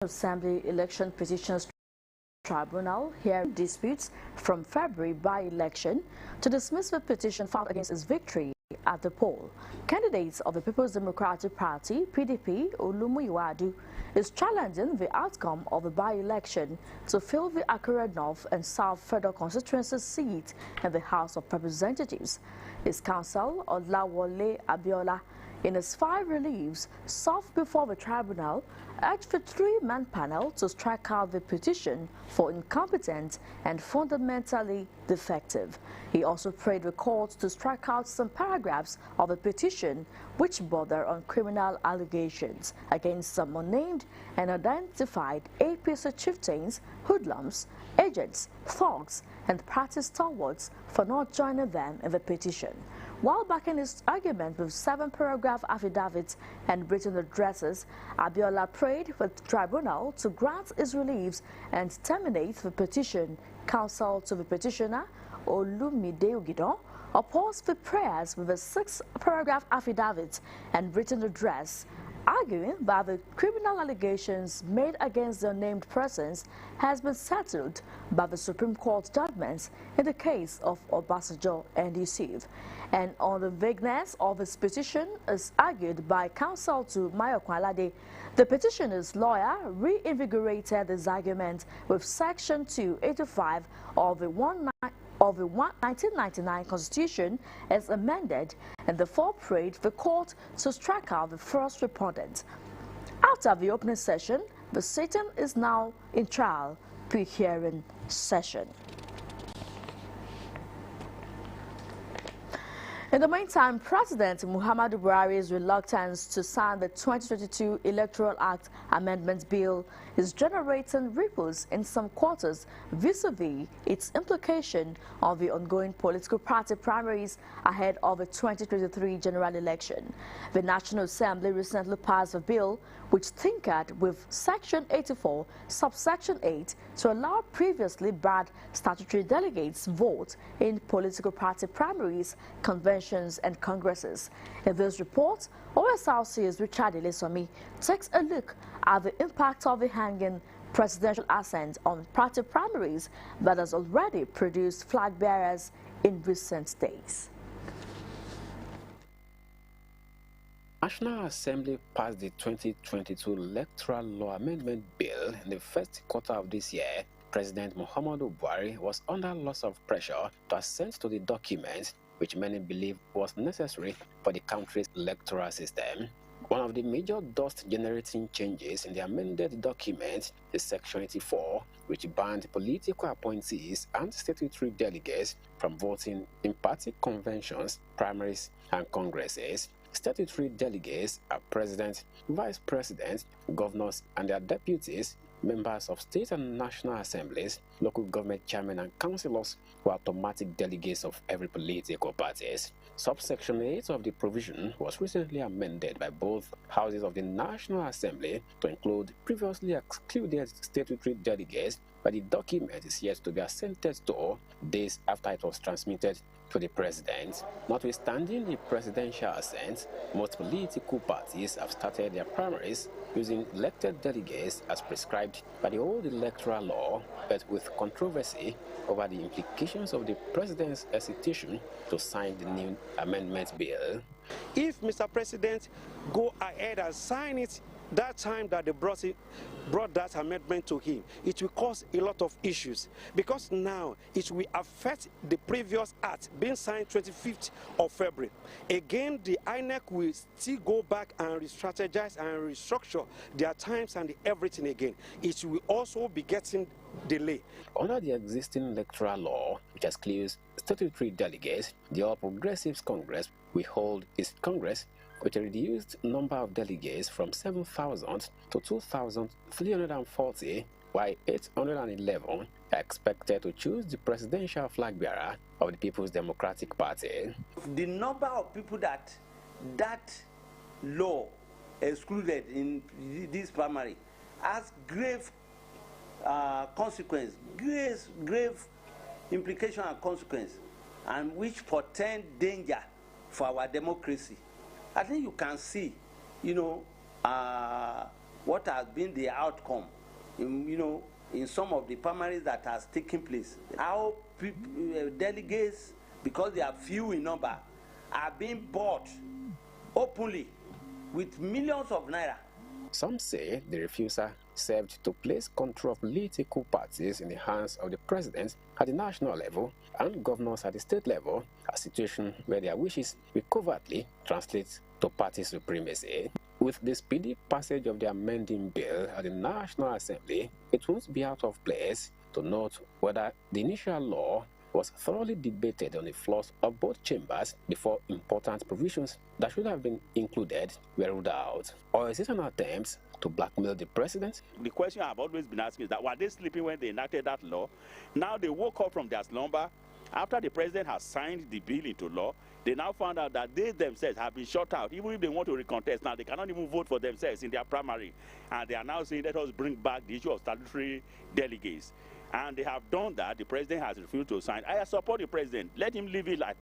Assembly Election Petitions Tribunal hearing disputes from February by-election to dismiss the petition filed against his victory at the poll. Candidates of the People's Democratic Party, PDP, Olumuyiwadu, is challenging the outcome of the by-election to fill the Akure North and South Federal Constituency seat in the House of Representatives. His counsel, Olawole Abiola, in his 5 reliefs served before the tribunal, urged the 3-man panel to strike out the petition for incompetent and fundamentally defective. He also prayed the court to strike out some paragraphs of the petition which border on criminal allegations against some unnamed and unidentified APC chieftains, hoodlums, agents, thugs, and party stalwarts for not joining them in the petition. While backing his argument with 7-paragraph affidavits and written addresses, Abiola prayed for the tribunal to grant his reliefs and terminate the petition. Counsel to the petitioner, Olumide Ogidon, opposed the prayers with a 6-paragraph affidavit and written address, arguing that the criminal allegations made against the named persons has been settled by the Supreme Court judgments in the case of Obasanjo and Yusuf. And on the vagueness of his petition as argued by counsel to Mayo Kwalade, the petitioner's lawyer reinvigorated his argument with Section 285 of the 1999 Constitution as amended, and therefore prayed the court to strike out the first respondent. After the opening session, the sitting is now in trial pre-hearing session. In the meantime, President Muhammadu Buhari's reluctance to sign the 2022 Electoral Act Amendment Bill is generating ripples in some quarters vis-a-vis its implication on the ongoing political party primaries ahead of the 2023 general election. The National Assembly recently passed a bill which tinkered with Section 84, subsection 8, to allow previously barred statutory delegates vote in political party primaries, conventions, and congresses. In this report, Osrc's Richard Elesomi takes a look at the impact of the hanging presidential ascent on party primaries that has already produced flag bearers in recent days. National Assembly passed the 2022 Electoral Law Amendment Bill in the first quarter of this year. President Muhammadu Buhari was under lots of pressure to assent to the document, which many believe was necessary for the country's electoral system. One of the major dust-generating changes in the amended document is Section 84, which banned political appointees and statutory delegates from voting in party conventions, primaries, and congresses. Statutory delegates are president, vice president, governors and their deputies, members of state and national assemblies, local government chairmen and councillors who are automatic delegates of every political parties. Subsection 8 of the provision was recently amended by both houses of the National Assembly to include previously excluded statutory delegates, but the document is yet to be assented to days after it was transmitted to the president. Notwithstanding the presidential assent, most political parties have started their primaries using elected delegates as prescribed by the old electoral law, but with controversy over the implications of the president's hesitation to sign the new amendment bill. If Mr. President go ahead and sign it that time that they brought that amendment to him, it will cause a lot of issues, because now it will affect the previous act being signed 25th of February. Again, the INEC will still go back and re-strategize and restructure their times and everything again. It will also be getting delay. Under the existing electoral law, which excludes statutory delegates, the All Progressives Congress will hold its Congress with a reduced number of delegates from 7,000 to 2,340, while 811 are expected to choose the presidential flag bearer of the People's Democratic Party. The number of people that law excluded in this primary has grave consequence, grave implication and consequence, and which portend danger for our democracy. I think you can see, what has been the outcome in some of the primaries that has taken place. How delegates, because they are few in number, are being bought openly with millions of naira. Some say the refusal served to place control of political parties in the hands of the president at the national level and governors at the state level, a situation where their wishes will covertly translate to party supremacy. With the speedy passage of the amending bill at the National Assembly, it won't be out of place to note whether the initial law was thoroughly debated on the floors of both chambers before important provisions that should have been included were ruled out. Or is it an attempt to blackmail the president? The question I've always been asking is that were they sleeping when they enacted that law? Now they woke up from their slumber. After the president has signed the bill into law, they now found out that they themselves have been shut out. Even if they want to recontest now, they cannot even vote for themselves in their primary. And they are now saying, let us bring back the issue of statutory delegates. And they have done that. The president has refused to sign. I support the president. Let him leave it like